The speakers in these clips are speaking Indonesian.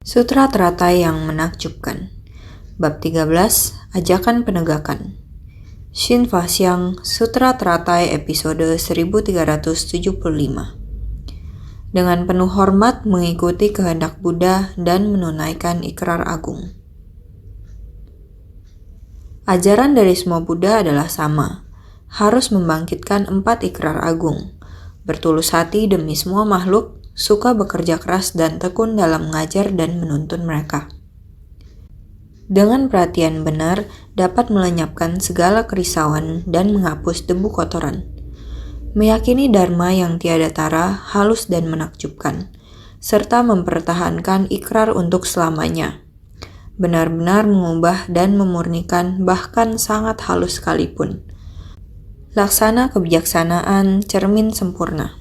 Sutra Teratai yang Menakjubkan. Bab 13, Ajakan Penegakan. Shin Fasyang, Sutra Teratai episode 1375. Dengan penuh hormat mengikuti kehendak Buddha dan menunaikan ikrar agung. Ajaran dari semua Buddha adalah sama, harus membangkitkan 4 ikrar agung, bertulus hati demi semua makhluk, suka bekerja keras dan tekun dalam mengajar dan menuntun mereka. Dengan perhatian benar dapat melenyapkan segala kerisauan dan menghapus debu kotoran. Meyakini dharma yang tiada tara, halus dan menakjubkan, serta mempertahankan ikrar untuk selamanya. Benar-benar mengubah dan memurnikan bahkan sangat halus sekalipun. Laksana kebijaksanaan cermin sempurna.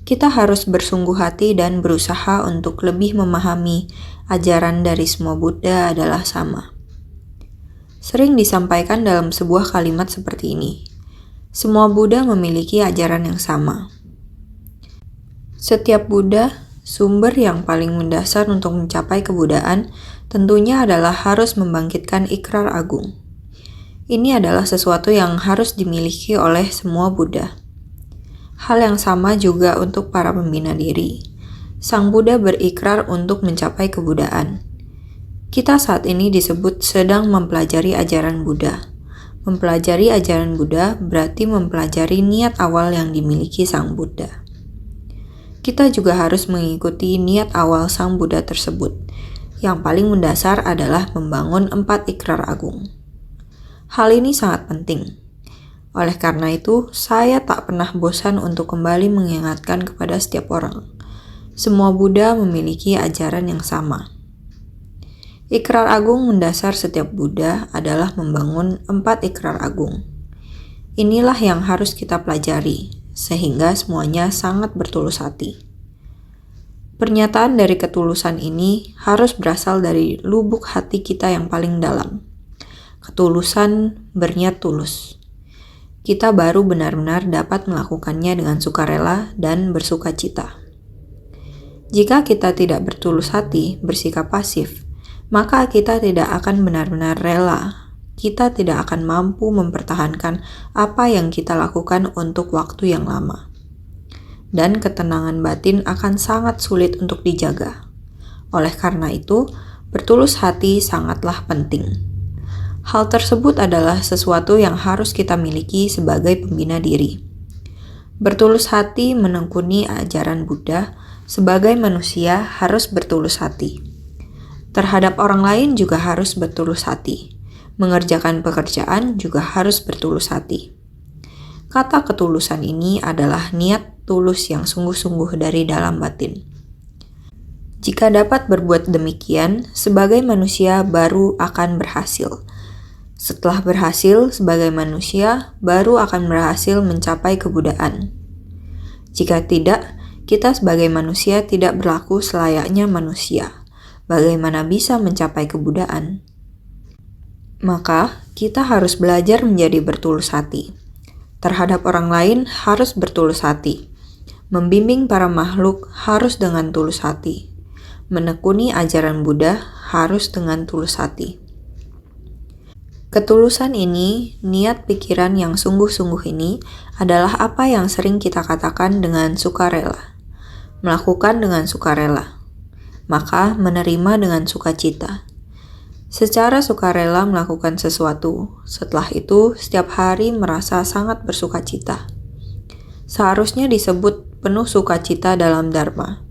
Kita harus bersungguh hati dan berusaha untuk lebih memahami ajaran dari semua Buddha adalah sama. Sering disampaikan dalam sebuah kalimat seperti ini. Semua Buddha memiliki ajaran yang sama. Setiap Buddha, sumber yang paling mendasar untuk mencapai kebudaan, tentunya adalah harus membangkitkan ikrar agung. Ini adalah sesuatu yang harus dimiliki oleh semua Buddha. Hal yang sama juga untuk para pembina diri. Sang Buddha berikrar untuk mencapai kebudaan. Kita saat ini disebut sedang mempelajari ajaran Buddha. Mempelajari ajaran Buddha berarti mempelajari niat awal yang dimiliki Sang Buddha. Kita juga harus mengikuti niat awal Sang Buddha tersebut. Yang paling mendasar adalah membangun 4 ikrar agung. Hal ini sangat penting. Oleh karena itu, saya tak pernah bosan untuk kembali mengingatkan kepada setiap orang. Semua Buddha memiliki ajaran yang sama. Ikrar agung mendasar setiap Buddha adalah membangun 4 ikrar agung. Inilah yang harus kita pelajari, sehingga semuanya sangat bertulus hati. Pernyataan dari ketulusan ini harus berasal dari lubuk hati kita yang paling dalam. Ketulusan berniat tulus. Kita baru benar-benar dapat melakukannya dengan sukarela dan bersukacita. Jika kita tidak bertulus hati, bersikap pasif, maka kita tidak akan benar-benar rela. Kita tidak akan mampu mempertahankan apa yang kita lakukan untuk waktu yang lama. Dan ketenangan batin akan sangat sulit untuk dijaga. Oleh karena itu, bertulus hati sangatlah penting. Hal tersebut adalah sesuatu yang harus kita miliki sebagai pembina diri. Bertulus hati menekuni ajaran Buddha, sebagai manusia harus bertulus hati. Terhadap orang lain juga harus bertulus hati. Mengerjakan pekerjaan juga harus bertulus hati. Kata ketulusan ini adalah niat tulus yang sungguh-sungguh dari dalam batin. Jika dapat berbuat demikian, sebagai manusia baru akan berhasil. Setelah berhasil sebagai manusia, baru akan berhasil mencapai kebudaan. Jika tidak, kita sebagai manusia tidak berlaku selayaknya manusia. Bagaimana bisa mencapai kebudaan? Maka, kita harus belajar menjadi bertulus hati. Terhadap orang lain harus bertulus hati. Membimbing para makhluk harus dengan tulus hati. Menekuni ajaran Buddha harus dengan tulus hati. Ketulusan ini, niat pikiran yang sungguh-sungguh ini adalah apa yang sering kita katakan dengan sukarela. Melakukan dengan sukarela. Maka menerima dengan sukacita. Secara sukarela melakukan sesuatu, setelah itu setiap hari merasa sangat bersukacita. Seharusnya disebut penuh sukacita dalam dharma.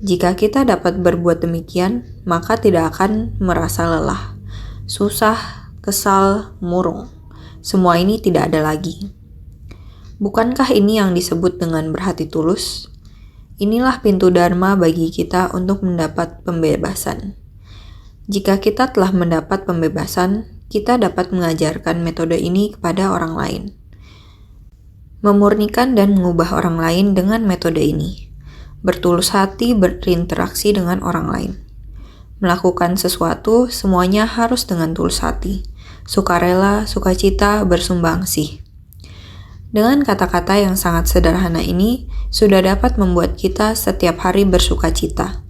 Jika kita dapat berbuat demikian, maka tidak akan merasa lelah, susah, kesal, murung. Semua ini tidak ada lagi. Bukankah ini yang disebut dengan berhati tulus? Inilah pintu dharma bagi kita untuk mendapat pembebasan. Jika kita telah mendapat pembebasan, kita dapat mengajarkan metode ini kepada orang lain. Memurnikan dan mengubah orang lain dengan metode ini. Bertulus hati berinteraksi dengan orang lain. Melakukan sesuatu semuanya harus dengan tulus hati. Sukarela, sukacita, bersumbangsi. Dengan kata-kata yang sangat sederhana ini, sudah dapat membuat kita setiap hari bersukacita.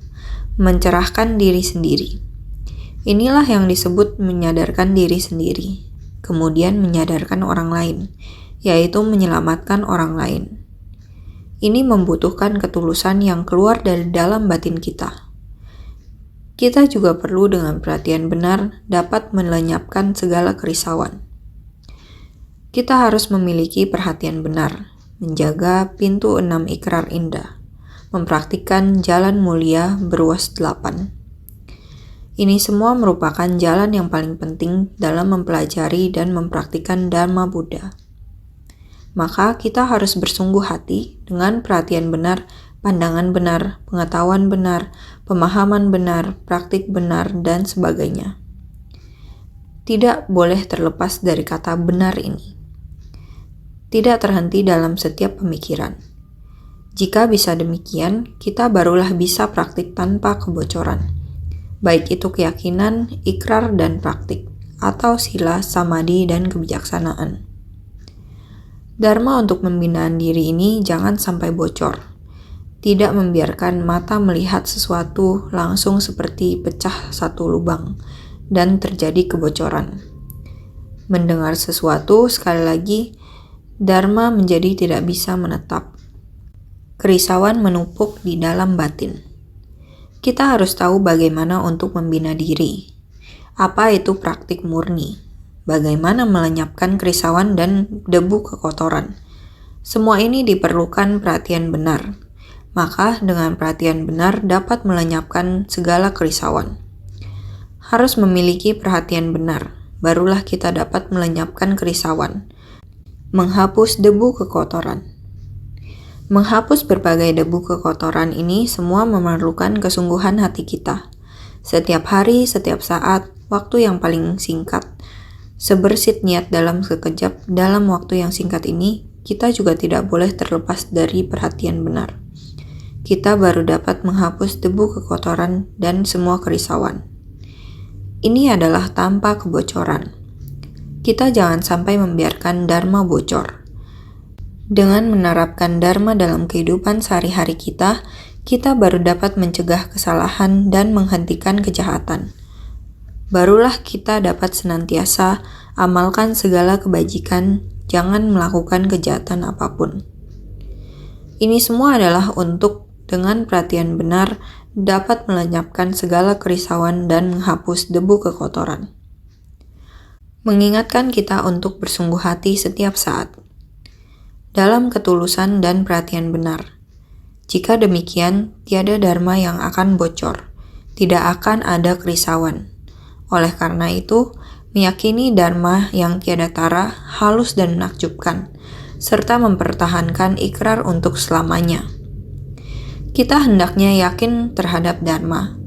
mencerahkan diri sendiri. Inilah yang disebut menyadarkan diri sendiri, kemudian menyadarkan orang lain, yaitu menyelamatkan orang lain. Ini membutuhkan ketulusan yang keluar dari dalam batin kita. Kita juga perlu dengan perhatian benar dapat melenyapkan segala kerisauan. Kita harus memiliki perhatian benar, menjaga pintu 6 ikrar indah, mempraktikkan jalan mulia beruas 8. Ini semua merupakan jalan yang paling penting dalam mempelajari dan mempraktikkan Dharma Buddha. Maka kita harus bersungguh hati dengan perhatian benar, pandangan benar, pengetahuan benar, pemahaman benar, praktik benar, dan sebagainya. Tidak boleh terlepas dari kata benar ini. Tidak terhenti dalam setiap pemikiran. Jika bisa demikian, kita barulah bisa praktik tanpa kebocoran. Baik itu keyakinan, ikrar, dan praktik, atau sila, samadhi, dan kebijaksanaan. Dharma untuk pembinaan diri ini jangan sampai bocor. Tidak membiarkan mata melihat sesuatu langsung seperti pecah satu lubang, dan terjadi kebocoran. Mendengar sesuatu, sekali lagi, Dharma menjadi tidak bisa menetap. Kerisauan menumpuk di dalam batin. Kita harus tahu bagaimana untuk membina diri. Apa itu praktik murni? Bagaimana melenyapkan kerisauan dan debu kekotoran? Semua ini diperlukan perhatian benar. Maka dengan perhatian benar dapat melenyapkan segala kerisauan. Harus memiliki perhatian benar, barulah kita dapat melenyapkan kerisauan. Menghapus debu kekotoran. Menghapus berbagai debu kekotoran ini semua memerlukan kesungguhan hati kita. Setiap hari, setiap saat, waktu yang paling singkat. Sebersit niat dalam sekejap, dalam waktu yang singkat ini, kita juga tidak boleh terlepas dari perhatian benar. Kita baru dapat menghapus debu kekotoran dan semua kerisauan. Ini adalah tanpa kebocoran. Kita jangan sampai membiarkan Dharma bocor. Dengan menerapkan Dharma dalam kehidupan sehari-hari kita baru dapat mencegah kesalahan dan menghentikan kejahatan. Barulah kita dapat senantiasa amalkan segala kebajikan, jangan melakukan kejahatan apapun. Ini semua adalah untuk dengan perhatian benar dapat melenyapkan segala kerisauan dan menghapus debu kekotoran. Mengingatkan kita untuk bersungguh hati setiap saat. Dalam ketulusan dan perhatian benar. Jika demikian, tiada dharma yang akan bocor, tidak akan ada kerisauan. Oleh karena itu, meyakini dharma yang tiada tara, halus dan menakjubkan, serta mempertahankan ikrar untuk selamanya. Kita hendaknya yakin terhadap dharma.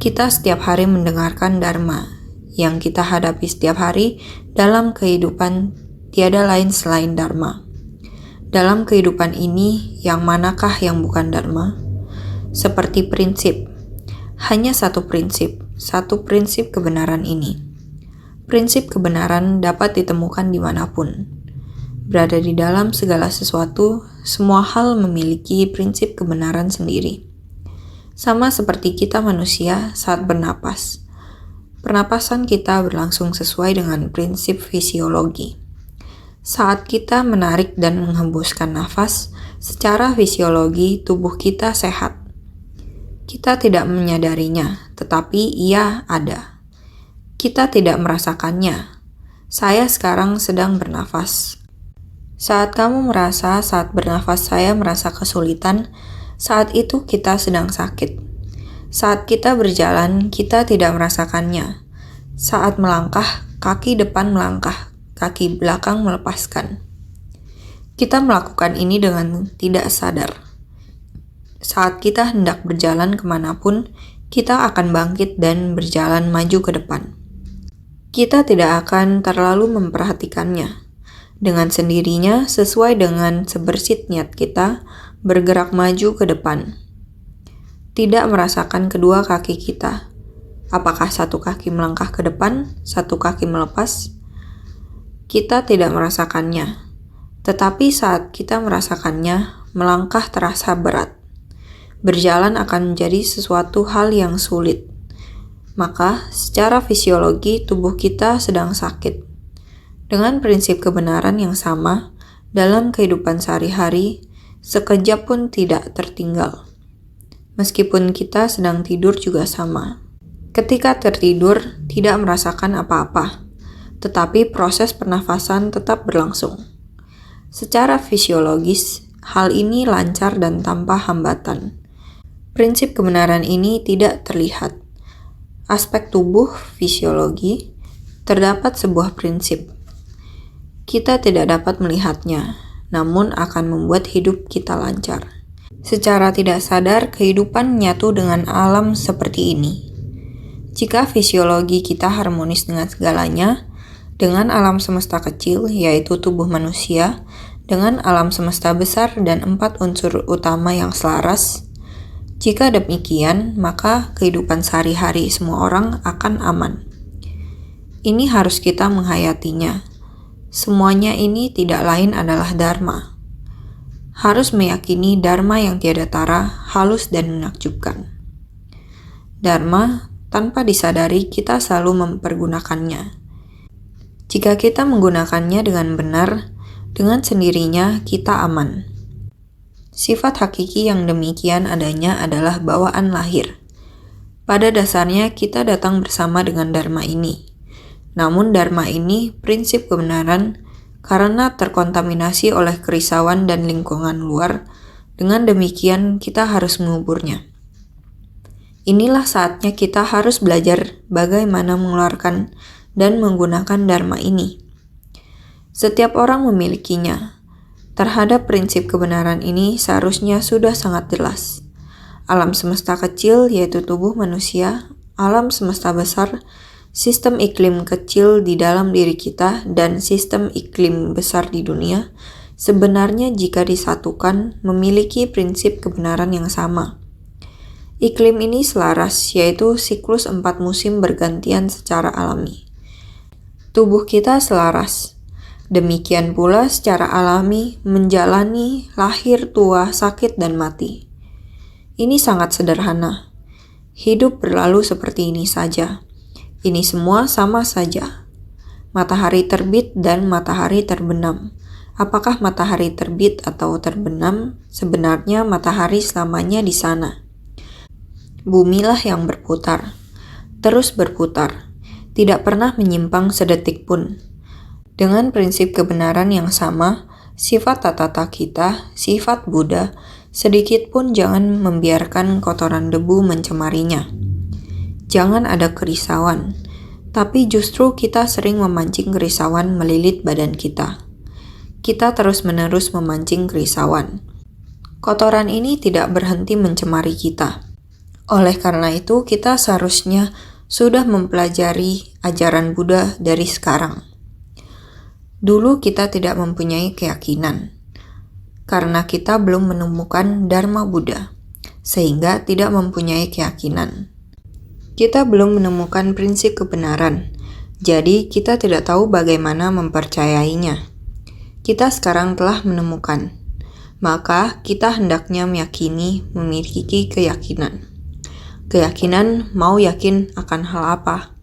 Kita setiap hari mendengarkan dharma, yang kita hadapi setiap hari dalam kehidupan tiada lain selain dharma. Dalam kehidupan ini, yang manakah yang bukan dharma? Seperti prinsip. Hanya satu prinsip kebenaran ini. Prinsip kebenaran dapat ditemukan dimanapun. Berada di dalam segala sesuatu, semua hal memiliki prinsip kebenaran sendiri. Sama seperti kita manusia saat bernapas. Pernapasan kita berlangsung sesuai dengan prinsip fisiologi. Saat kita menarik dan menghembuskan nafas, secara fisiologi tubuh kita sehat. Kita tidak menyadarinya, tetapi ia ada. Kita tidak merasakannya. Saya sekarang sedang bernafas. Saat kamu merasa saat bernafas saya merasa kesulitan, saat itu kita sedang sakit. Saat kita berjalan, kita tidak merasakannya. Saat melangkah, kaki depan melangkah. Kaki belakang melepaskan. Kita melakukan ini dengan tidak sadar. Saat kita hendak berjalan kemanapun, kita akan bangkit dan berjalan maju ke depan. Kita tidak akan terlalu memperhatikannya. Dengan sendirinya, sesuai dengan sebersit niat kita, bergerak maju ke depan. Tidak merasakan kedua kaki kita. Apakah satu kaki melangkah ke depan, satu kaki melepas? Kita tidak merasakannya, tetapi saat kita merasakannya, melangkah terasa berat. berjalan akan menjadi sesuatu hal yang sulit. Maka, secara fisiologi tubuh kita sedang sakit. Dengan prinsip kebenaran yang sama, dalam kehidupan sehari-hari, sekejap pun tidak tertinggal. Meskipun kita sedang tidur juga sama. Ketika tertidur, tidak merasakan apa-apa, tetapi proses pernafasan tetap berlangsung. Secara fisiologis, hal ini lancar dan tanpa hambatan. Prinsip kebenaran ini tidak terlihat. Aspek tubuh fisiologi, terdapat sebuah prinsip. Kita tidak dapat melihatnya, namun akan membuat hidup kita lancar. Secara tidak sadar, kehidupan menyatu dengan alam seperti ini. Jika fisiologi kita harmonis dengan segalanya, dengan alam semesta kecil, yaitu tubuh manusia, dengan alam semesta besar dan 4 unsur utama yang selaras, jika demikian, maka kehidupan sehari-hari semua orang akan aman. Ini harus kita menghayatinya. Semuanya ini tidak lain adalah dharma. Harus meyakini dharma yang tiada tara, halus dan menakjubkan. Dharma, tanpa disadari kita selalu mempergunakannya. Jika kita menggunakannya dengan benar, dengan sendirinya kita aman. Sifat hakiki yang demikian adanya adalah bawaan lahir. Pada dasarnya kita datang bersama dengan dharma ini. Namun dharma ini prinsip kebenaran karena terkontaminasi oleh kerisauan dan lingkungan luar. Dengan demikian kita harus menguburnya. Inilah saatnya kita harus belajar bagaimana mengeluarkan dan menggunakan dharma ini. Setiap orang memilikinya. Terhadap prinsip kebenaran ini seharusnya sudah sangat jelas. Alam semesta kecil yaitu tubuh manusia, alam semesta besar, sistem iklim kecil di dalam diri kita, dan sistem iklim besar di dunia, sebenarnya jika disatukan memiliki prinsip kebenaran yang sama. Iklim ini selaras, yaitu siklus 4 musim bergantian secara alami. Tubuh kita selaras. Demikian pula secara alami menjalani lahir, tua, sakit, dan mati. Ini sangat sederhana. Hidup berlalu seperti ini saja. Ini semua sama saja. Matahari terbit dan matahari terbenam. Apakah matahari terbit atau terbenam? Sebenarnya matahari selamanya di sana. Bumilah yang berputar, terus berputar, tidak pernah menyimpang sedetik pun. Dengan prinsip kebenaran yang sama, sifat tata kita, sifat Buddha, sedikit pun jangan membiarkan kotoran debu mencemarinya. Jangan ada kerisauan, tapi justru kita sering memancing kerisauan melilit badan kita. Kita terus-menerus memancing kerisauan. Kotoran ini tidak berhenti mencemari kita. Oleh karena itu, kita seharusnya sudah mempelajari ajaran Buddha dari sekarang. Dulu kita tidak mempunyai keyakinan, karena kita belum menemukan Dharma Buddha, sehingga tidak mempunyai keyakinan. Kita belum menemukan prinsip kebenaran, jadi kita tidak tahu bagaimana mempercayainya. Kita sekarang telah menemukan, maka kita hendaknya meyakini, memiliki keyakinan. Keyakinan mau yakin akan hal apa?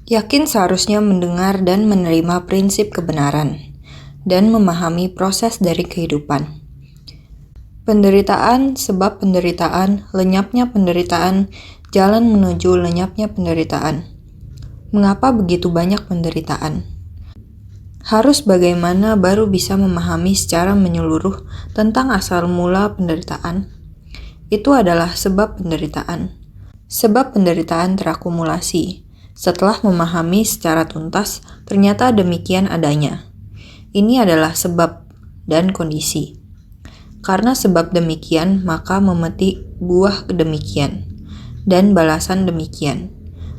Yakin seharusnya mendengar dan menerima prinsip kebenaran, dan memahami proses dari kehidupan. Penderitaan sebab penderitaan, lenyapnya penderitaan, jalan menuju lenyapnya penderitaan. Mengapa begitu banyak penderitaan? Harus bagaimana baru bisa memahami secara menyeluruh tentang asal mula penderitaan? Itu adalah sebab penderitaan. Sebab penderitaan terakumulasi. Setelah memahami secara tuntas, ternyata demikian adanya. Ini adalah sebab dan kondisi. Karena sebab demikian, maka memetik buah demikian, dan balasan demikian.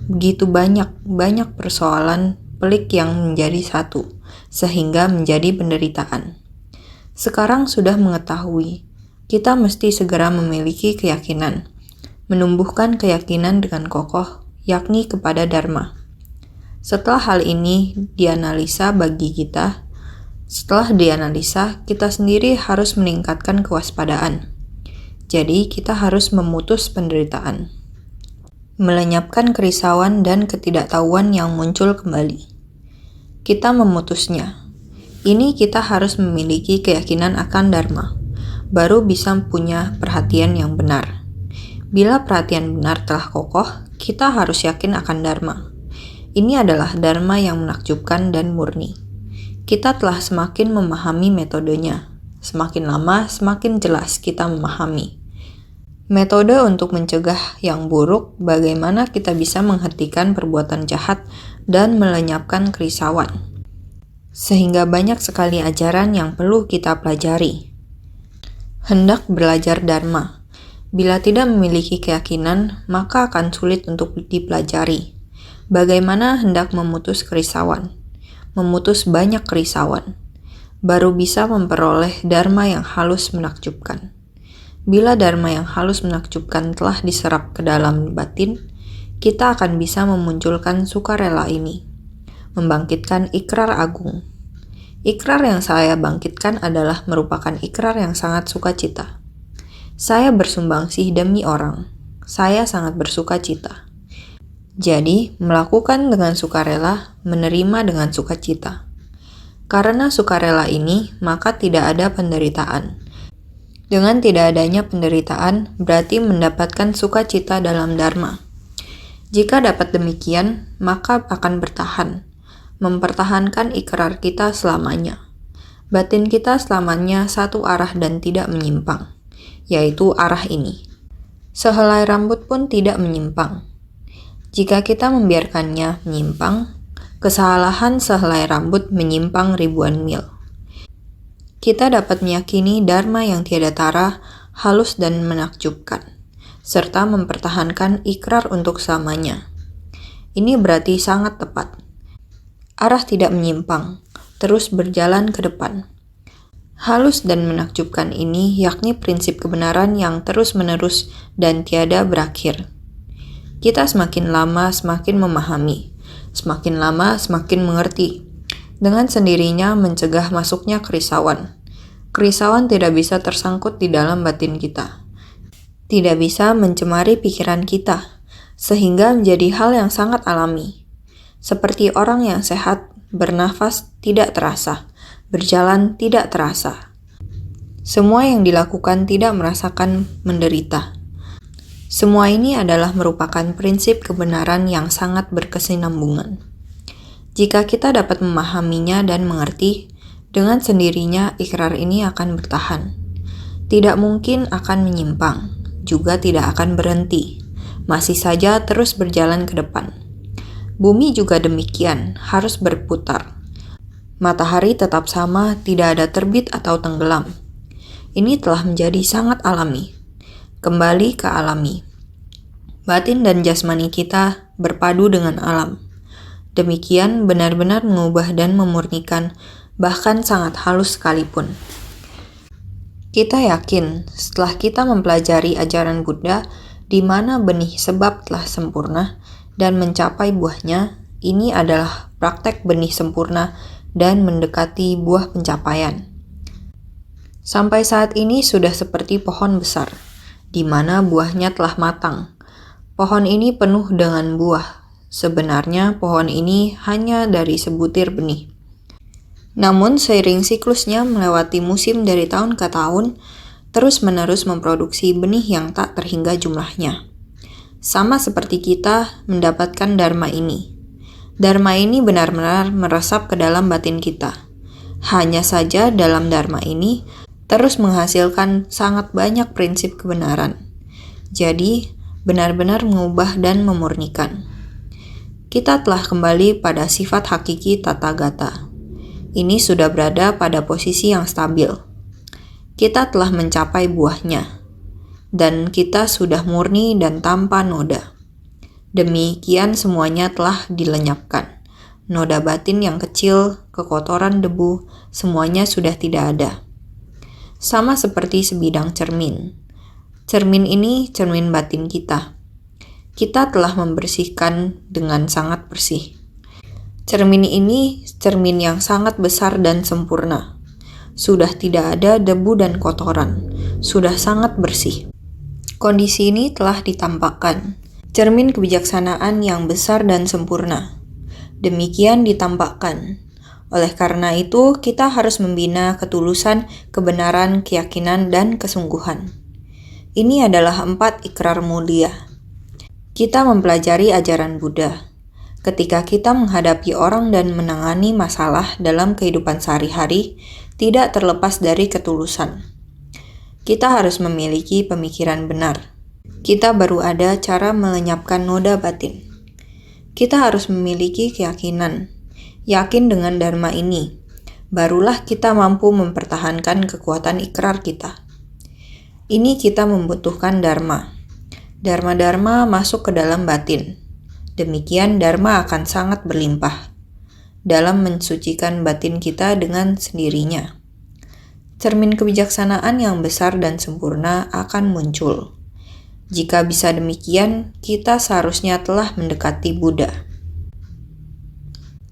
Begitu banyak persoalan pelik yang menjadi satu, sehingga menjadi penderitaan. Sekarang sudah mengetahui, kita mesti segera memiliki keyakinan, menumbuhkan keyakinan dengan kokoh, yakni kepada Dharma. Setelah hal ini dianalisa bagi kita, kita sendiri harus meningkatkan kewaspadaan. Jadi kita harus memutus penderitaan, melenyapkan kerisauan dan ketidaktahuan yang muncul kembali. Kita memutusnya. Ini kita harus memiliki keyakinan akan Dharma, baru bisa punya perhatian yang benar. Bila perhatian benar telah kokoh, kita harus yakin akan Dharma. Ini adalah Dharma yang menakjubkan dan murni. Kita telah semakin memahami metodenya. Semakin lama, semakin jelas kita memahami. Metode untuk mencegah yang buruk, bagaimana kita bisa menghentikan perbuatan jahat dan melenyapkan kerisauan. Sehingga banyak sekali ajaran yang perlu kita pelajari. Hendak belajar Dharma. Bila tidak memiliki keyakinan, maka akan sulit untuk dipelajari. Bagaimana hendak memutus kerisauan? Memutus banyak kerisauan, baru bisa memperoleh Dharma yang halus menakjubkan. Bila Dharma yang halus menakjubkan telah diserap ke dalam batin, kita akan bisa memunculkan sukarela ini, membangkitkan ikrar agung. Ikrar yang saya bangkitkan adalah merupakan ikrar yang sangat sukacita. Saya bersumbangsih demi orang. Saya sangat bersukacita. Jadi, melakukan dengan sukarela, menerima dengan sukacita. Karena sukarela ini, maka tidak ada penderitaan. Dengan tidak adanya penderitaan, berarti mendapatkan sukacita dalam Dharma. Jika dapat demikian, maka akan bertahan, mempertahankan ikrar kita selamanya. Batin kita selamanya satu arah dan tidak menyimpang, yaitu arah ini. Sehelai rambut pun tidak menyimpang. Jika kita membiarkannya menyimpang, kesalahan sehelai rambut menyimpang ribuan mil. Kita dapat meyakini Dharma yang tiada tara, halus dan menakjubkan, serta mempertahankan ikrar untuk selamanya. Ini berarti sangat tepat. Arah tidak menyimpang, terus berjalan ke depan. Halus dan menakjubkan ini yakni prinsip kebenaran yang terus-menerus dan tiada berakhir. Kita semakin lama semakin memahami, semakin lama semakin mengerti. Dengan sendirinya mencegah masuknya kerisauan. Kerisauan tidak bisa tersangkut di dalam batin kita. Tidak bisa mencemari pikiran kita, sehingga menjadi hal yang sangat alami. Seperti orang yang sehat, bernafas tidak terasa, berjalan tidak terasa. Semua yang dilakukan tidak merasakan menderita. Semua ini adalah merupakan prinsip kebenaran yang sangat berkesinambungan. Jika kita dapat memahaminya dan mengerti, dengan sendirinya ikrar ini akan bertahan. Tidak mungkin akan menyimpang, juga tidak akan berhenti. Masih saja terus berjalan ke depan. Bumi juga demikian, harus berputar. Matahari tetap sama, tidak ada terbit atau tenggelam. Ini telah menjadi sangat alami. Kembali ke alami. Batin dan jasmani kita berpadu dengan alam. Demikian benar-benar mengubah dan memurnikan, bahkan sangat halus sekalipun. Kita yakin setelah kita mempelajari ajaran Buddha, di mana benih sebab telah sempurna dan mencapai buahnya, ini adalah praktek benih sempurna dan mendekati buah pencapaian. Sampai saat ini sudah seperti pohon besar, di mana buahnya telah matang. Pohon ini penuh dengan buah. Sebenarnya pohon ini hanya dari sebutir benih. Namun seiring siklusnya melewati musim dari tahun ke tahun, terus-menerus memproduksi benih yang tak terhingga jumlahnya. Sama seperti kita mendapatkan Dharma ini. Dharma ini benar-benar meresap ke dalam batin kita. Hanya saja dalam Dharma ini terus menghasilkan sangat banyak prinsip kebenaran. Jadi, benar-benar mengubah dan memurnikan. Kita telah kembali pada sifat hakiki Tathagata. Ini sudah berada pada posisi yang stabil. Kita telah mencapai buahnya, dan kita sudah murni dan tanpa noda. Demikian semuanya telah dilenyapkan. Noda batin yang kecil, kekotoran debu, semuanya sudah tidak ada. Sama seperti sebidang cermin. Cermin ini cermin batin kita. Kita telah membersihkan dengan sangat bersih. Cermin ini cermin yang sangat besar dan sempurna. Sudah tidak ada debu dan kotoran. Sudah sangat bersih. Kondisi ini telah ditampakkan, cermin kebijaksanaan yang besar dan sempurna. Demikian ditampakkan. Oleh karena itu, kita harus membina ketulusan, kebenaran, keyakinan, dan kesungguhan. Ini adalah 4 ikrar mulia. Kita mempelajari ajaran Buddha. Ketika kita menghadapi orang dan menangani masalah dalam kehidupan sehari-hari, tidak terlepas dari ketulusan. Kita harus memiliki pemikiran benar. Kita baru ada cara melenyapkan noda batin. Kita harus memiliki keyakinan. Yakin dengan dharma ini, barulah kita mampu mempertahankan kekuatan ikrar kita. Ini kita membutuhkan dharma. Dharma-dharma masuk ke dalam batin. Demikian dharma akan sangat berlimpah dalam mensucikan batin kita dengan sendirinya. Cermin kebijaksanaan yang besar dan sempurna akan muncul. Jika bisa demikian, kita seharusnya telah mendekati Buddha.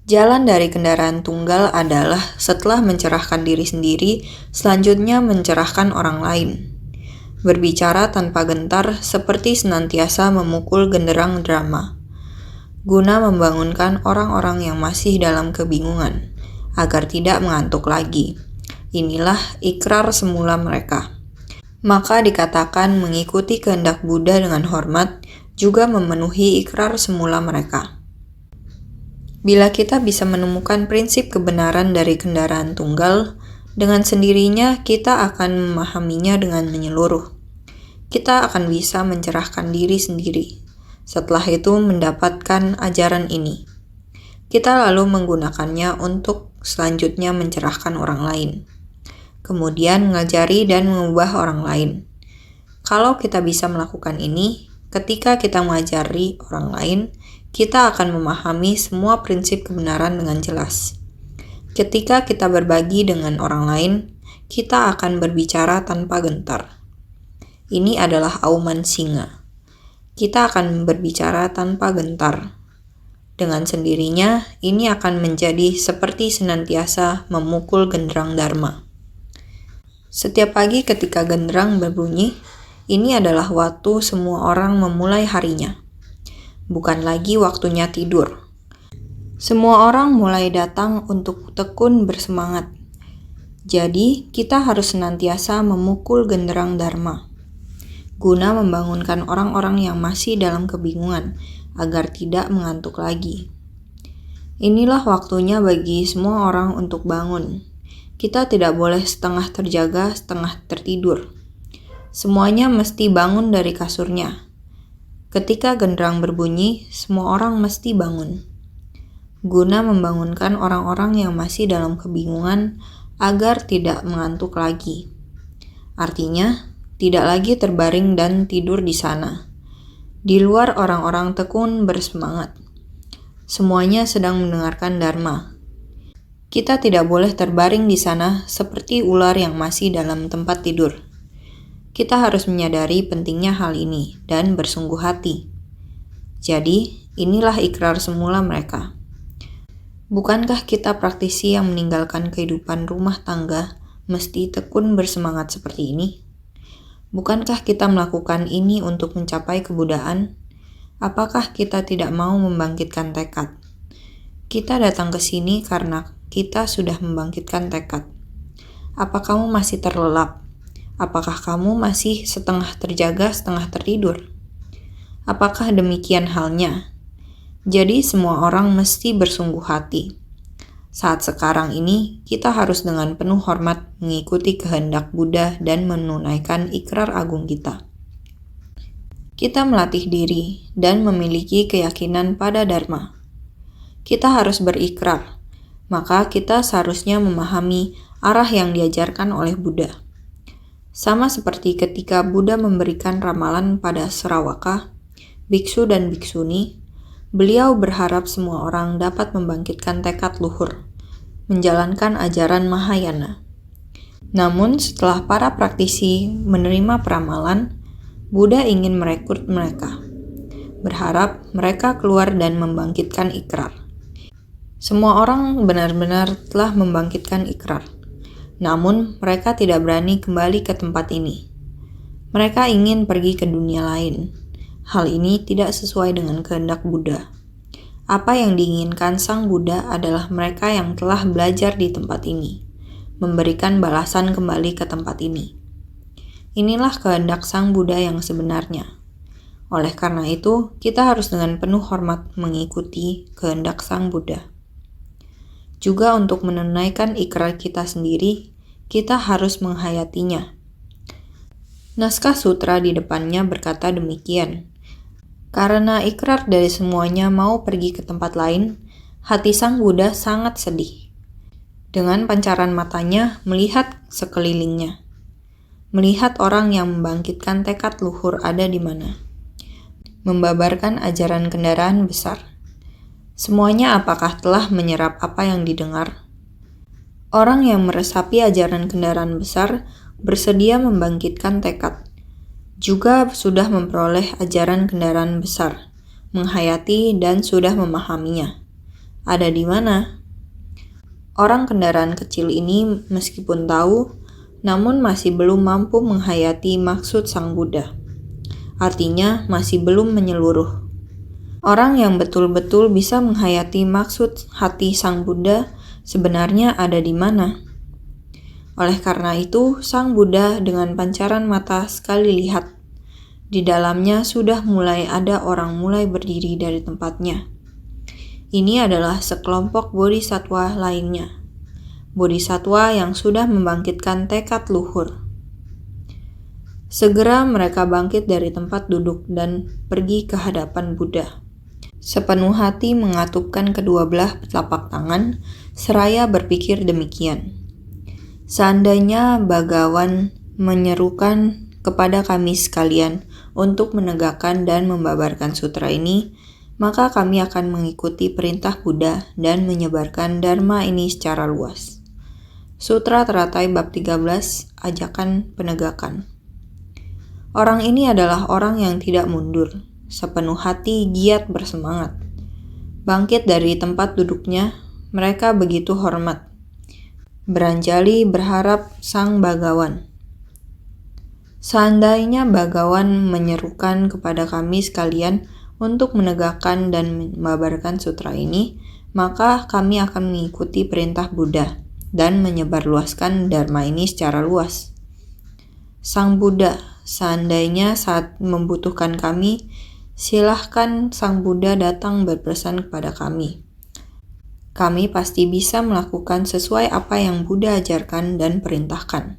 Jalan dari kendaraan tunggal adalah setelah mencerahkan diri sendiri, selanjutnya mencerahkan orang lain. Berbicara tanpa gentar seperti senantiasa memukul genderang drama, guna membangunkan orang-orang yang masih dalam kebingungan, agar tidak mengantuk lagi. Inilah ikrar semula mereka. Maka dikatakan mengikuti kehendak Buddha dengan hormat juga memenuhi ikrar semula mereka. Bila kita bisa menemukan prinsip kebenaran dari kendaraan tunggal, dengan sendirinya kita akan memahaminya dengan menyeluruh. Kita akan bisa mencerahkan diri sendiri. Setelah itu mendapatkan ajaran ini. Kita lalu menggunakannya untuk selanjutnya mencerahkan orang lain. Kemudian mengajari dan mengubah orang lain. Kalau kita bisa melakukan ini, ketika kita mengajari orang lain, kita akan memahami semua prinsip kebenaran dengan jelas. Ketika kita berbagi dengan orang lain, kita akan berbicara tanpa gentar. Ini adalah auman singa. Kita akan berbicara tanpa gentar. Dengan sendirinya, ini akan menjadi seperti senantiasa memukul genderang dharma. Setiap pagi ketika genderang berbunyi, ini adalah waktu semua orang memulai harinya. Bukan lagi waktunya tidur. Semua orang mulai datang untuk tekun bersemangat. Jadi, kita harus senantiasa memukul genderang dharma, guna membangunkan orang-orang yang masih dalam kebingungan, agar tidak mengantuk lagi. Inilah waktunya bagi semua orang untuk bangun. Kita tidak boleh setengah terjaga, setengah tertidur. Semuanya mesti bangun dari kasurnya. Ketika genderang berbunyi, semua orang mesti bangun. Guna membangunkan orang-orang yang masih dalam kebingungan agar tidak mengantuk lagi. Artinya, tidak lagi terbaring dan tidur di sana. Di luar orang-orang tekun bersemangat. Semuanya sedang mendengarkan dharma. Kita tidak boleh terbaring di sana seperti ular yang masih dalam tempat tidur. Kita harus menyadari pentingnya hal ini dan bersungguh hati. Jadi, inilah ikrar semula mereka. Bukankah kita praktisi yang meninggalkan kehidupan rumah tangga mesti tekun bersemangat seperti ini? Bukankah kita melakukan ini untuk mencapai kebudaan? Apakah kita tidak mau membangkitkan tekad? Kita datang ke sini karena kita sudah membangkitkan tekad. Apa kamu masih terlelap? Apakah kamu masih setengah terjaga, setengah tertidur? Apakah demikian halnya? Jadi semua orang mesti bersungguh hati. Saat sekarang ini, kita harus dengan penuh hormat mengikuti kehendak Buddha dan menunaikan ikrar agung kita. Kita melatih diri dan memiliki keyakinan pada Dharma. Kita harus berikrar, maka kita seharusnya memahami arah yang diajarkan oleh Buddha. Sama seperti ketika Buddha memberikan ramalan pada Sravaka, biksu dan biksuni, beliau berharap semua orang dapat membangkitkan tekad luhur, menjalankan ajaran Mahayana. Namun setelah para praktisi menerima peramalan, Buddha ingin merekrut mereka, berharap mereka keluar dan membangkitkan ikrar. Semua orang benar-benar telah membangkitkan ikrar, namun mereka tidak berani kembali ke tempat ini. Mereka ingin pergi ke dunia lain. Hal ini tidak sesuai dengan kehendak Buddha. Apa yang diinginkan Sang Buddha adalah mereka yang telah belajar di tempat ini, memberikan balasan kembali ke tempat ini. Inilah kehendak Sang Buddha yang sebenarnya. Oleh karena itu, kita harus dengan penuh hormat mengikuti kehendak Sang Buddha. Juga untuk menunaikan ikrar kita sendiri, kita harus menghayatinya. Naskah sutra di depannya berkata demikian. Karena ikrar dari semuanya mau pergi ke tempat lain, hati Sang Buddha sangat sedih. Dengan pancaran matanya melihat sekelilingnya. Melihat orang yang membangkitkan tekad luhur ada di mana. Membabarkan ajaran kendaraan besar. Semuanya apakah telah menyerap apa yang didengar? Orang yang meresapi ajaran kendaraan besar bersedia membangkitkan tekad. Juga sudah memperoleh ajaran kendaraan besar, menghayati dan sudah memahaminya. Ada di mana? Orang kendaraan kecil ini meskipun tahu, namun masih belum mampu menghayati maksud Sang Buddha. Artinya masih belum menyeluruh. Orang yang betul-betul bisa menghayati maksud hati Sang Buddha sebenarnya ada di mana? Oleh karena itu, Sang Buddha dengan pancaran mata sekali lihat. Di dalamnya sudah mulai ada orang mulai berdiri dari tempatnya. Ini adalah sekelompok bodhisatwa lainnya. Bodhisatwa yang sudah membangkitkan tekad luhur. Segera mereka bangkit dari tempat duduk dan pergi ke hadapan Buddha. Sepenuh hati mengatupkan kedua belah telapak tangan, seraya berpikir demikian. Seandainya Bhagawan menyerukan kepada kami sekalian untuk menegakkan dan membabarkan sutra ini, maka kami akan mengikuti perintah Buddha dan menyebarkan dharma ini secara luas. Sutra Teratai Bab 13, Ajakan Penegakan. Orang ini adalah orang yang tidak mundur, sepenuh hati giat bersemangat. Bangkit dari tempat duduknya, mereka begitu hormat. Beranjali berharap Sang Bhagawan. Seandainya Bhagawan menyerukan kepada kami sekalian untuk menegakkan dan membabarkan sutra ini, maka kami akan mengikuti perintah Buddha dan menyebarluaskan dharma ini secara luas. Sang Buddha, seandainya saat membutuhkan kami, silahkan Sang Buddha datang berpesan kepada kami. Kami pasti bisa melakukan sesuai apa yang Buddha ajarkan dan perintahkan.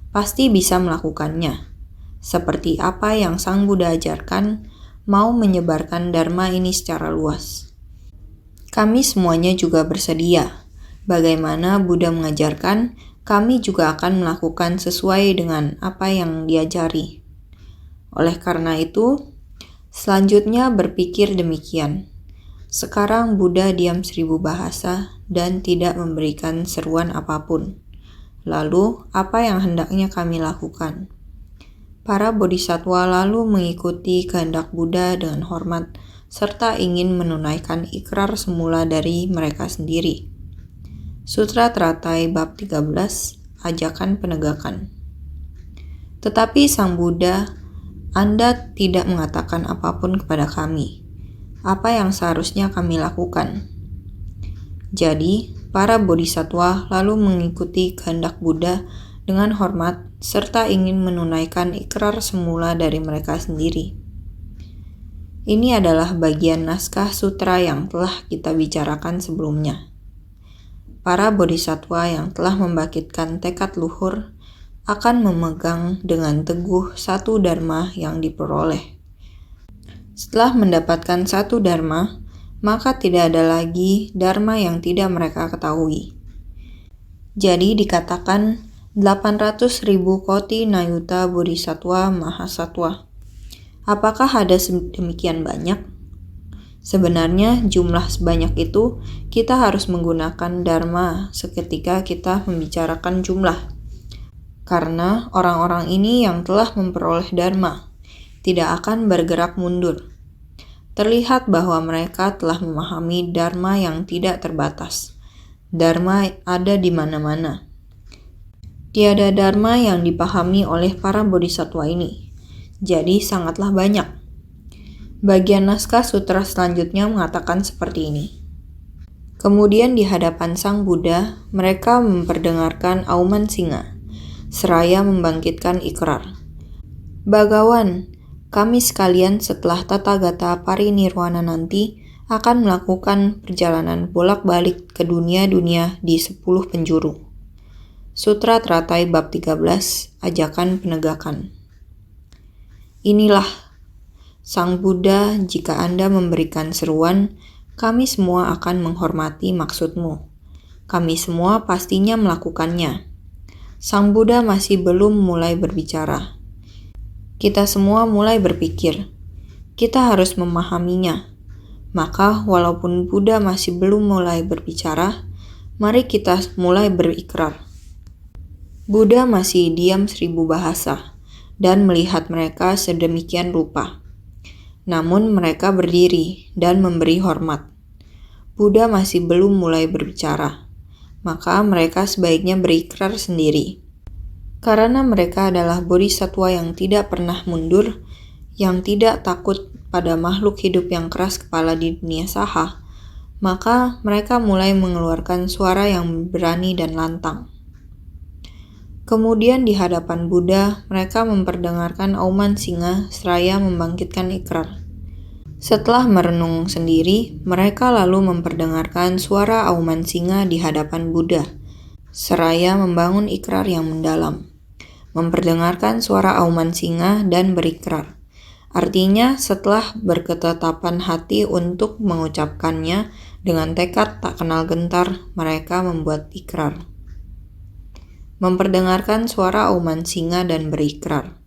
Pasti bisa melakukannya. Seperti apa yang Sang Buddha ajarkan, mau menyebarkan dharma ini secara luas. Kami semuanya juga bersedia. Bagaimana Buddha mengajarkan, kami juga akan melakukan sesuai dengan apa yang diajari. Oleh karena itu, selanjutnya berpikir demikian. Sekarang Buddha diam 1000 bahasa dan tidak memberikan seruan apapun. Lalu, apa yang hendaknya kami lakukan? Para bodhisatwa lalu mengikuti kehendak Buddha dengan hormat, serta ingin menunaikan ikrar semula dari mereka sendiri. Sutra Teratai Bab 13, Ajakan Penegakan. Tetapi Sang Buddha, Anda tidak mengatakan apapun kepada kami. Apa yang seharusnya kami lakukan? Jadi, para bodhisatwa lalu mengikuti kehendak Buddha dengan hormat serta ingin menunaikan ikrar semula dari mereka sendiri. Ini adalah bagian naskah sutra yang telah kita bicarakan sebelumnya. Para bodhisatwa yang telah membangkitkan tekad luhur akan memegang dengan teguh satu dharma yang diperoleh. Setelah mendapatkan satu dharma, maka tidak ada lagi dharma yang tidak mereka ketahui. Jadi dikatakan 800.000 koti nayuta bodhisatwa mahasatwa. Apakah ada demikian banyak? Sebenarnya jumlah sebanyak itu kita harus menggunakan dharma seketika kita membicarakan jumlah. Karena orang-orang ini yang telah memperoleh dharma tidak akan bergerak mundur. Terlihat bahwa mereka telah memahami dharma yang tidak terbatas. Dharma ada di mana-mana. Tiada dharma yang dipahami oleh para bodhisattva ini, jadi sangatlah banyak. Bagian naskah sutra selanjutnya mengatakan seperti ini. Kemudian di hadapan Sang Buddha, mereka memperdengarkan auman singa, seraya membangkitkan ikrar. Bagawan, kami sekalian setelah Tathagata parinirwana nanti akan melakukan perjalanan bolak-balik ke dunia-dunia di 10 penjuru. Sutra Teratai Bab 13, Ajakan Penegakan. Inilah Sang Buddha, jika Anda memberikan seruan, kami semua akan menghormati maksudmu. Kami semua pastinya melakukannya. Sang Buddha masih belum mulai berbicara. Kita semua mulai berpikir. Kita harus memahaminya. Maka walaupun Buddha masih belum mulai berbicara, mari kita mulai berikrar. Buddha masih diam 1000 bahasa dan melihat mereka sedemikian rupa. Namun mereka berdiri dan memberi hormat. Buddha masih belum mulai berbicara, maka mereka sebaiknya berikrar sendiri. Karena mereka adalah bodhisattva yang tidak pernah mundur, yang tidak takut pada makhluk hidup yang keras kepala di dunia saha, maka mereka mulai mengeluarkan suara yang berani dan lantang. Kemudian di hadapan Buddha, mereka memperdengarkan auman singa seraya membangkitkan ikrar. Setelah merenung sendiri, mereka lalu memperdengarkan suara auman singa di hadapan Buddha, seraya membangun ikrar yang mendalam. Memperdengarkan suara auman singa dan berikrar. Artinya, setelah berketetapan hati untuk mengucapkannya dengan tekad tak kenal gentar, mereka membuat ikrar. Memperdengarkan suara auman singa dan berikrar.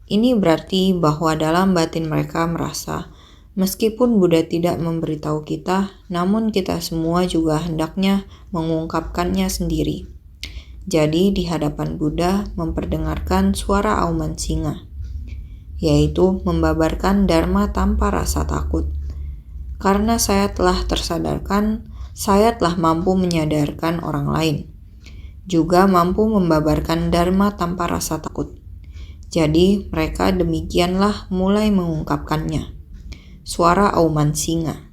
Ini berarti bahwa dalam batin mereka merasa, meskipun Buddha tidak memberitahu kita, namun kita semua juga hendaknya mengungkapkannya sendiri. Jadi di hadapan Buddha memperdengarkan suara auman singa, yaitu membabarkan dharma tanpa rasa takut. Karena saya telah tersadarkan, saya telah mampu menyadarkan orang lain. Juga mampu membabarkan dharma tanpa rasa takut. Jadi mereka demikianlah mulai mengungkapkannya. Suara auman singa.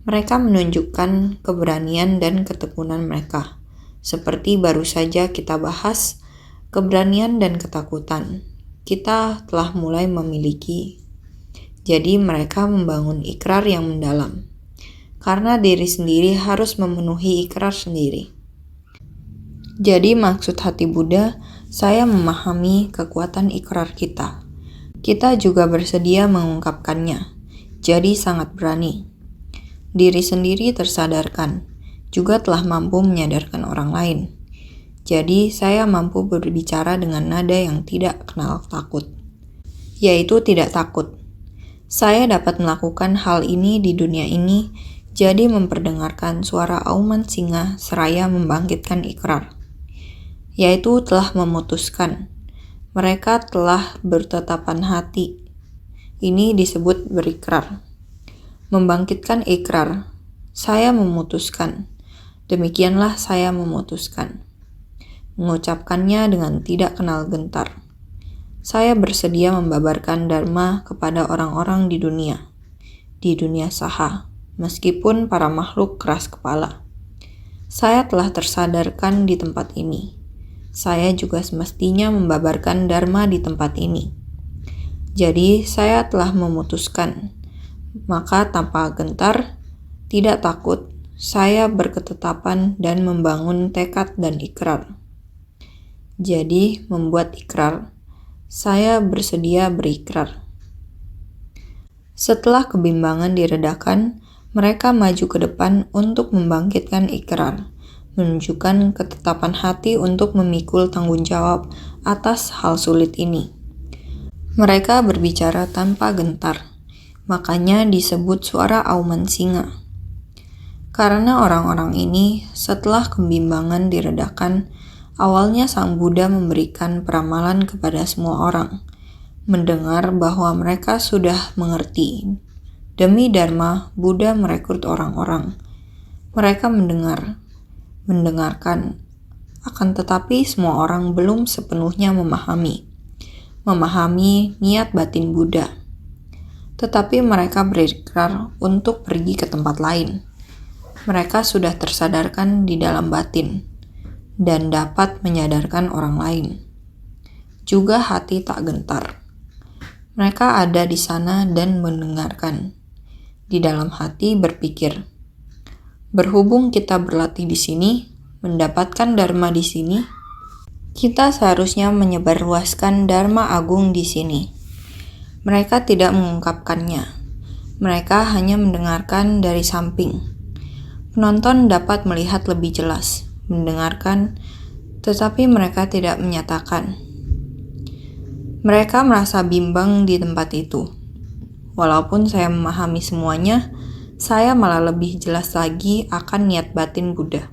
Mereka menunjukkan keberanian dan ketekunan mereka. Seperti baru saja kita bahas, keberanian dan ketakutan kita telah mulai memiliki. Jadi mereka membangun ikrar yang mendalam. Karena diri sendiri harus memenuhi ikrar sendiri. Jadi maksud hati Buddha, saya memahami kekuatan ikrar kita. Kita juga bersedia mengungkapkannya, jadi sangat berani. Diri sendiri tersadarkan, juga telah mampu menyadarkan orang lain. Jadi saya mampu berbicara dengan nada yang tidak kenal takut, yaitu tidak takut. Saya dapat melakukan hal ini di dunia ini, jadi memperdengarkan suara auman singa seraya membangkitkan ikrar. Yaitu telah memutuskan. Mereka telah bertetapan hati. Ini disebut berikrar. Membangkitkan ikrar. Saya memutuskan. Demikianlah saya memutuskan. Mengucapkannya dengan tidak kenal gentar. Saya bersedia membabarkan dharma kepada orang-orang di dunia saha, meskipun para makhluk keras kepala. Saya telah tersadarkan di tempat ini. Saya juga semestinya membabarkan dharma di tempat ini. Jadi saya telah memutuskan, maka tanpa gentar, tidak takut, saya berketetapan dan membangun tekad dan ikrar. Jadi membuat ikrar, saya bersedia berikrar. Setelah kebimbangan diredakan, mereka maju ke depan untuk membangkitkan ikrar. Menunjukkan ketetapan hati untuk memikul tanggung jawab atas hal sulit ini. Mereka berbicara tanpa gentar, makanya disebut suara auman singa. Karena orang-orang ini setelah kebimbangan diredakan, awalnya Sang Buddha memberikan peramalan kepada semua orang, mendengar bahwa mereka sudah mengerti. Demi Dharma, Buddha merekrut orang-orang. Mereka mendengarkan Akan tetapi semua orang belum sepenuhnya memahami niat batin Buddha. Tetapi mereka berikrar untuk pergi ke tempat lain. Mereka sudah tersadarkan di dalam batin dan dapat menyadarkan orang lain. Juga hati tak gentar. Mereka ada di sana dan mendengarkan. Di dalam hati berpikir, berhubung kita berlatih di sini, mendapatkan dharma di sini, kita seharusnya menyebarluaskan dharma agung di sini. Mereka tidak mengungkapkannya. Mereka hanya mendengarkan dari samping. Penonton dapat melihat lebih jelas, mendengarkan, tetapi mereka tidak menyatakan. Mereka merasa bimbang di tempat itu. Walaupun saya memahami semuanya, saya malah lebih jelas lagi akan niat batin Buddha.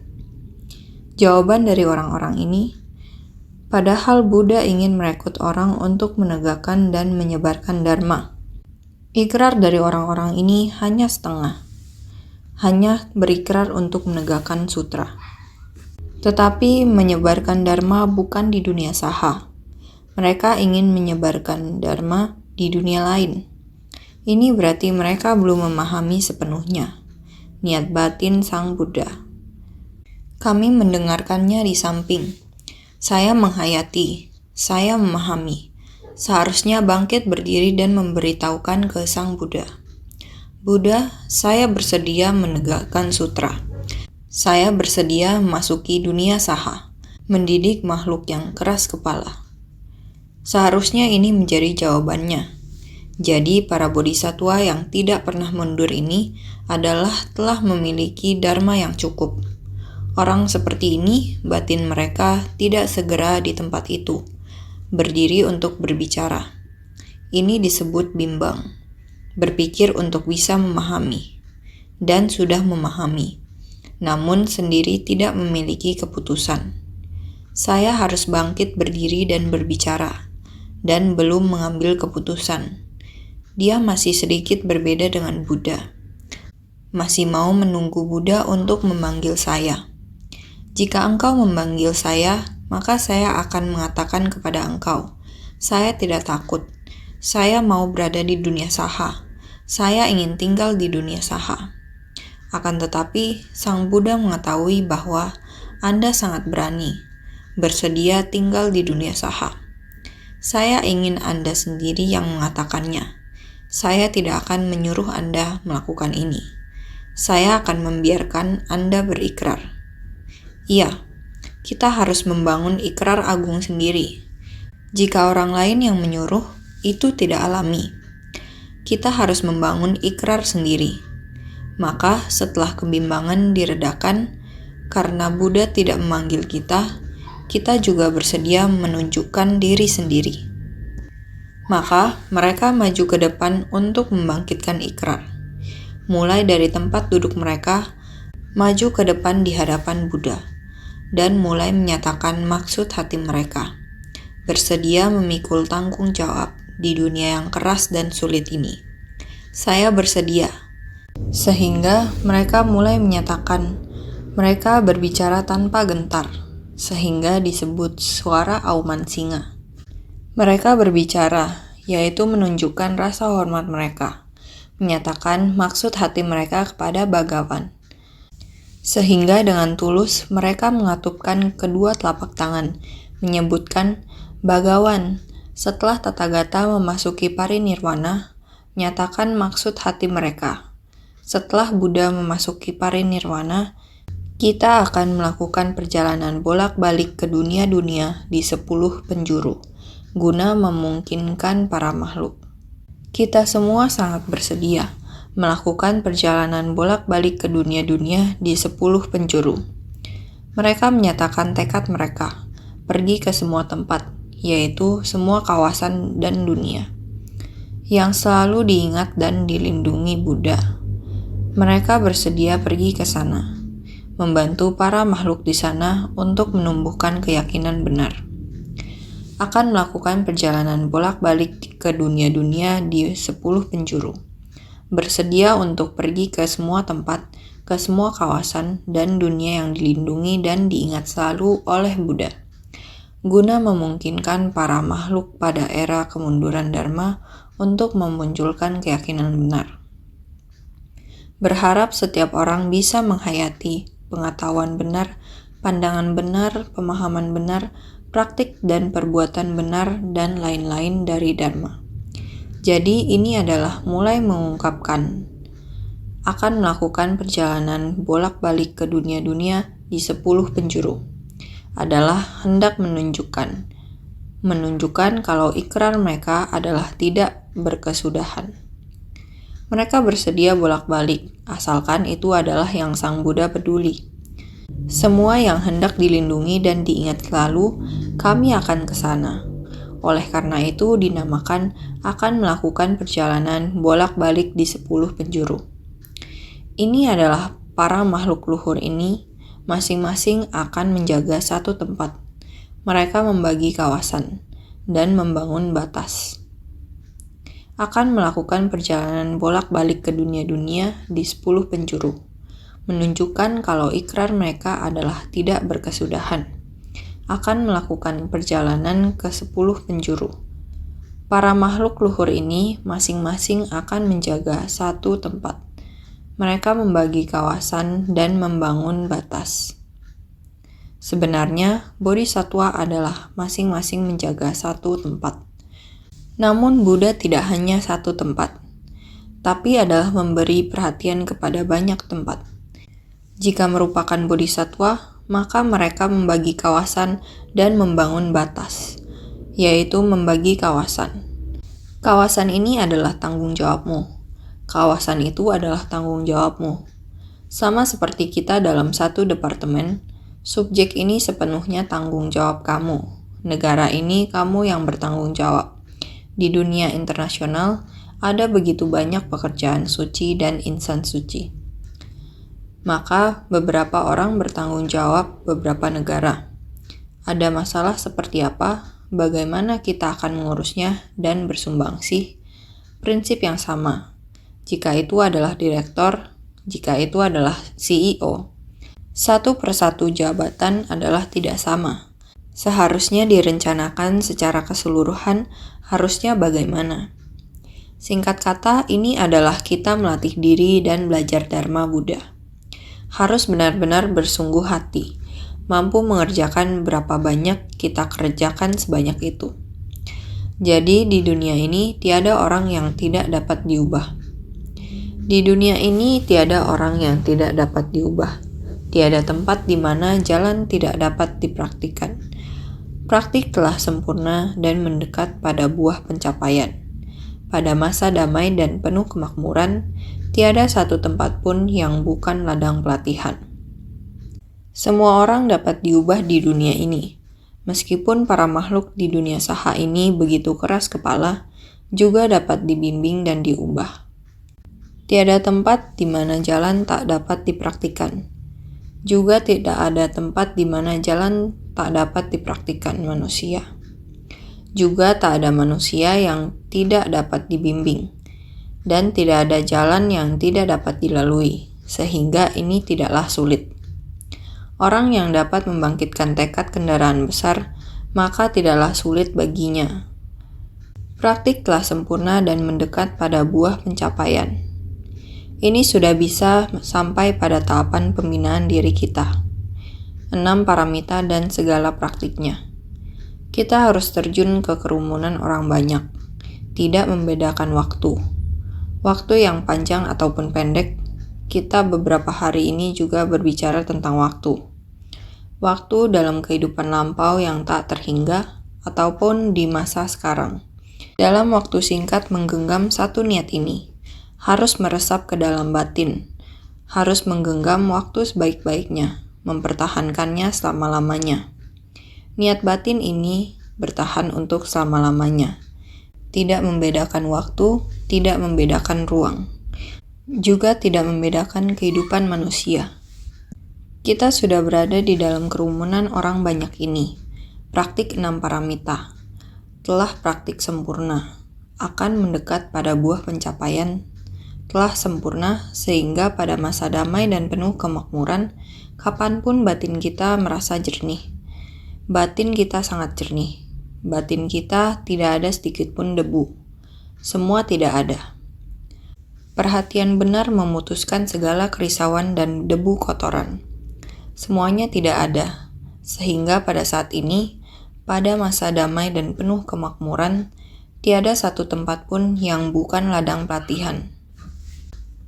Jawaban dari orang-orang ini, padahal Buddha ingin merekrut orang untuk menegakkan dan menyebarkan dharma. Ikrar dari orang-orang ini hanya setengah, hanya berikrar untuk menegakkan sutra. Tetapi menyebarkan dharma bukan di dunia saha. Mereka ingin menyebarkan dharma di dunia lain. Ini berarti mereka belum memahami sepenuhnya niat batin Sang Buddha. Kami mendengarkannya di samping. Saya menghayati, saya memahami. Seharusnya bangkit berdiri dan memberitahukan ke Sang Buddha. Buddha, saya bersedia menegakkan sutra. Saya bersedia memasuki dunia saha, mendidik makhluk yang keras kepala. Seharusnya ini menjadi jawabannya. Jadi para bodhisattva yang tidak pernah mundur ini adalah telah memiliki dharma yang cukup. Orang seperti ini, batin mereka tidak segera di tempat itu, berdiri untuk berbicara. Ini disebut bimbang, berpikir untuk bisa memahami, dan sudah memahami, namun sendiri tidak memiliki keputusan. Saya harus bangkit berdiri dan berbicara, dan belum mengambil keputusan. Dia masih sedikit berbeda dengan Buddha. Masih mau menunggu Buddha untuk memanggil saya. Jika engkau memanggil saya, maka saya akan mengatakan kepada engkau, saya tidak takut. Saya mau berada di dunia saha. Saya ingin tinggal di dunia saha. Akan tetapi, Sang Buddha mengetahui bahwa Anda sangat berani, bersedia tinggal di dunia saha. Saya ingin Anda sendiri yang mengatakannya. Saya tidak akan menyuruh Anda melakukan ini. Saya akan membiarkan Anda berikrar. Iya, kita harus membangun ikrar agung sendiri. Jika orang lain yang menyuruh, itu tidak alami. Kita harus membangun ikrar sendiri. Maka setelah kebimbangan diredakan, karena Buddha tidak memanggil kita, kita juga bersedia menunjukkan diri sendiri. Maka mereka maju ke depan untuk membangkitkan ikrar. Mulai dari tempat duduk mereka, maju ke depan di hadapan Buddha, dan mulai menyatakan maksud hati mereka, bersedia memikul tanggung jawab di dunia yang keras dan sulit ini. Saya bersedia. Sehingga mereka mulai menyatakan, mereka berbicara tanpa gentar, sehingga disebut suara auman singa. Mereka berbicara, yaitu menunjukkan rasa hormat mereka, menyatakan maksud hati mereka kepada Bhagawan. Sehingga dengan tulus mereka mengatupkan kedua telapak tangan, menyebutkan Bhagawan. Setelah Tathagata memasuki parinirwana, menyatakan maksud hati mereka. Setelah Buddha memasuki parinirwana, kita akan melakukan perjalanan bolak-balik ke dunia-dunia di 10 penjuru, guna memungkinkan para makhluk. Kita semua sangat bersedia melakukan perjalanan bolak-balik ke dunia-dunia di 10 penjuru. Mereka menyatakan tekad mereka, pergi ke semua tempat, yaitu semua kawasan dan dunia, yang selalu diingat dan dilindungi Buddha. Mereka bersedia pergi ke sana, membantu para makhluk di sana untuk menumbuhkan keyakinan benar. Akan melakukan perjalanan bolak-balik ke dunia-dunia di 10 penjuru. Bersedia untuk pergi ke semua tempat, ke semua kawasan dan dunia yang dilindungi dan diingat selalu oleh Buddha, guna memungkinkan para makhluk pada era kemunduran Dharma untuk memunculkan keyakinan benar. Berharap setiap orang bisa menghayati pengetahuan benar, pandangan benar, pemahaman benar, praktik dan perbuatan benar, dan lain-lain dari Dharma. Jadi ini adalah mulai mengungkapkan akan melakukan perjalanan bolak-balik ke dunia-dunia di 10 penjuru adalah hendak menunjukkan kalau ikrar mereka adalah tidak berkesudahan. Mereka bersedia bolak-balik, asalkan itu adalah yang Sang Buddha peduli. Semua yang hendak dilindungi dan diingat selalu, kami akan ke sana. Oleh karena itu dinamakan akan melakukan perjalanan bolak-balik di 10 penjuru. Ini adalah para makhluk luhur ini, masing-masing akan menjaga satu tempat. Mereka membagi kawasan dan membangun batas. Akan melakukan perjalanan bolak-balik ke dunia-dunia di 10 penjuru, menunjukkan kalau ikrar mereka adalah tidak berkesudahan. Akan melakukan perjalanan ke 10 penjuru. Para makhluk luhur ini masing-masing akan menjaga satu tempat. Mereka membagi kawasan dan membangun batas. Sebenarnya, bodhisattva adalah masing-masing menjaga satu tempat. Namun Buddha tidak hanya satu tempat, tapi adalah memberi perhatian kepada banyak tempat. Jika merupakan bodhisattva, maka mereka membagi kawasan dan membangun batas, yaitu membagi kawasan. Kawasan ini adalah tanggung jawabmu. Kawasan itu adalah tanggung jawabmu. Sama seperti kita dalam satu departemen, subjek ini sepenuhnya tanggung jawab kamu. Negara ini kamu yang bertanggung jawab. Di dunia internasional, ada begitu banyak pekerjaan suci dan insan suci. Maka beberapa orang bertanggung jawab beberapa negara. Ada masalah seperti apa, bagaimana kita akan mengurusnya dan bersumbangsi? Prinsip yang sama. Jika itu adalah direktur, jika itu adalah CEO. Satu persatu jabatan adalah tidak sama. Seharusnya direncanakan secara keseluruhan, harusnya bagaimana? Singkat kata, ini adalah kita melatih diri dan belajar Dharma Buddha. Harus benar-benar bersungguh hati, mampu mengerjakan berapa banyak kita kerjakan sebanyak itu. Jadi di dunia ini tiada orang yang tidak dapat diubah. Di dunia ini tiada orang yang tidak dapat diubah. Tiada tempat di mana jalan tidak dapat dipraktikkan. Praktik telah sempurna dan mendekat pada buah pencapaian. Pada masa damai dan penuh kemakmuran, tiada satu tempat pun yang bukan ladang pelatihan. Semua orang dapat diubah di dunia ini. Meskipun para makhluk di dunia saha ini begitu keras kepala, juga dapat dibimbing dan diubah. Tiada tempat di mana jalan tak dapat dipraktikkan. Juga tidak ada tempat di mana jalan tak dapat dipraktikkan manusia. Juga tak ada manusia yang tidak dapat dibimbing. Dan tidak ada jalan yang tidak dapat dilalui, sehingga ini tidaklah sulit. Orang yang dapat membangkitkan tekad kendaraan besar, maka tidaklah sulit baginya. Praktik telah sempurna dan mendekat pada buah pencapaian. Ini sudah bisa sampai pada tahapan pembinaan diri kita. 6 paramita dan segala praktiknya. Kita harus terjun ke kerumunan orang banyak. Tidak membedakan waktu. Waktu yang panjang ataupun pendek, kita beberapa hari ini juga berbicara tentang waktu. Waktu dalam kehidupan lampau yang tak terhingga, ataupun di masa sekarang. Dalam waktu singkat menggenggam satu niat ini. Harus meresap ke dalam batin, harus menggenggam waktu sebaik-baiknya, mempertahankannya selama-lamanya. Niat batin ini bertahan untuk selama-lamanya. Tidak membedakan waktu, tidak membedakan ruang. Juga tidak membedakan kehidupan manusia. Kita sudah berada di dalam kerumunan orang banyak ini. Praktik 6 paramita. Telah praktik sempurna. Akan mendekat pada buah pencapaian. telah sempurna sehingga pada masa damai dan penuh kemakmuran, kapanpun batin kita merasa jernih. Batin kita sangat jernih. Batin kita tidak ada sedikit pun debu. Semua tidak ada. Perhatian benar memutuskan segala kerisauan dan debu kotoran. Semuanya tidak ada. Sehingga pada saat ini, pada masa damai dan penuh kemakmuran, tiada satu tempat pun yang bukan ladang pelatihan.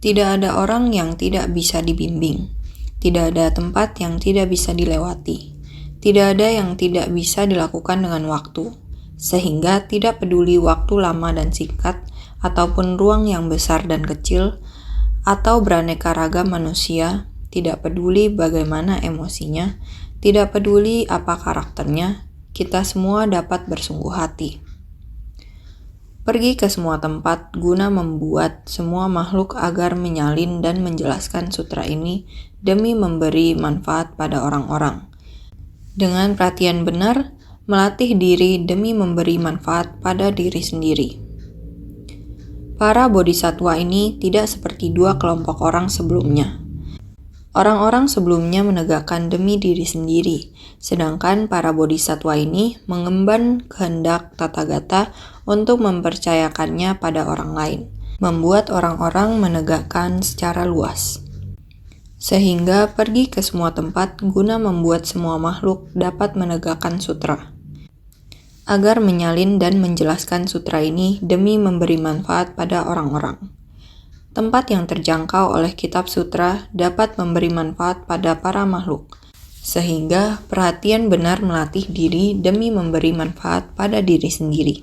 Tidak ada orang yang tidak bisa dibimbing. Tidak ada tempat yang tidak bisa dilewati. Tidak ada yang tidak bisa dilakukan dengan waktu. Sehingga tidak peduli waktu lama dan singkat, ataupun ruang yang besar dan kecil, atau beraneka ragam manusia, tidak peduli bagaimana emosinya, tidak peduli apa karakternya, kita semua dapat bersungguh hati. Pergi ke semua tempat guna membuat semua makhluk agar menyalin dan menjelaskan sutra ini demi memberi manfaat pada orang-orang. Dengan perhatian benar, melatih diri demi memberi manfaat pada diri sendiri. Para bodhisattva ini tidak seperti dua kelompok orang sebelumnya. Orang-orang sebelumnya menegakkan demi diri sendiri, sedangkan para bodhisattva ini mengemban kehendak Tathagata untuk mempercayakannya pada orang lain, membuat orang-orang menegakkan secara luas. Sehingga pergi ke semua tempat guna membuat semua makhluk dapat menegakkan sutra. Agar menyalin dan menjelaskan sutra ini demi memberi manfaat pada orang-orang. Tempat yang terjangkau oleh kitab sutra dapat memberi manfaat pada para makhluk, sehingga perhatian benar melatih diri demi memberi manfaat pada diri sendiri.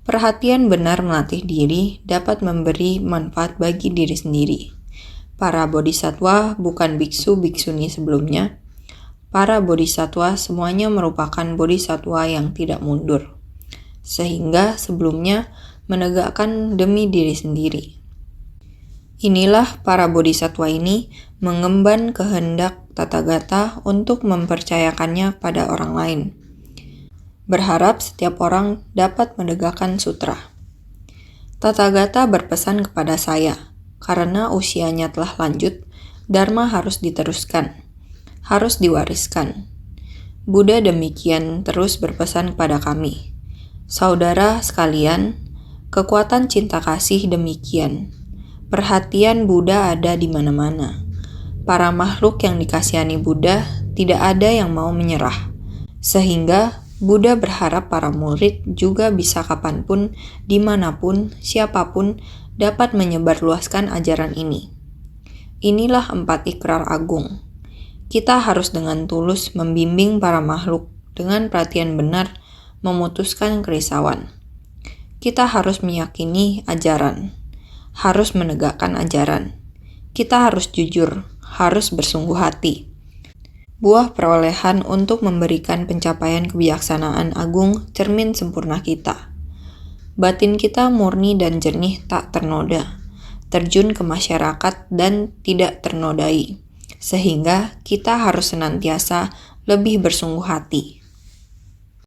Perhatian benar melatih diri dapat memberi manfaat bagi diri sendiri. Para bodhisattva bukan biksu-biksuni sebelumnya. Para bodhisattva semuanya merupakan bodhisattva yang tidak mundur, sehingga sebelumnya menegakkan demi diri sendiri. Inilah para bodhisattva ini mengemban kehendak Tathagata untuk mempercayakannya pada orang lain. Berharap setiap orang dapat menegakkan sutra. Tathagata berpesan kepada saya, karena usianya telah lanjut, Dharma harus diteruskan, harus diwariskan. Buddha demikian terus berpesan kepada kami. Saudara sekalian, kekuatan cinta kasih demikian. Perhatian Buddha ada di mana-mana. Para makhluk yang dikasihani Buddha tidak ada yang mau menyerah. Sehingga Buddha berharap para murid juga bisa kapanpun, dimanapun, siapapun dapat menyebarluaskan ajaran ini. Inilah 4 ikrar agung. Kita harus dengan tulus membimbing para makhluk dengan perhatian benar memutuskan kerisauan. Kita harus meyakini ajaran. Harus menegakkan ajaran. Kita harus jujur, harus bersungguh hati. Buah perolehan untuk memberikan pencapaian kebijaksanaan agung cermin sempurna kita. Batin kita murni dan jernih tak ternoda, terjun ke masyarakat dan tidak ternodai, sehingga kita harus senantiasa lebih bersungguh hati.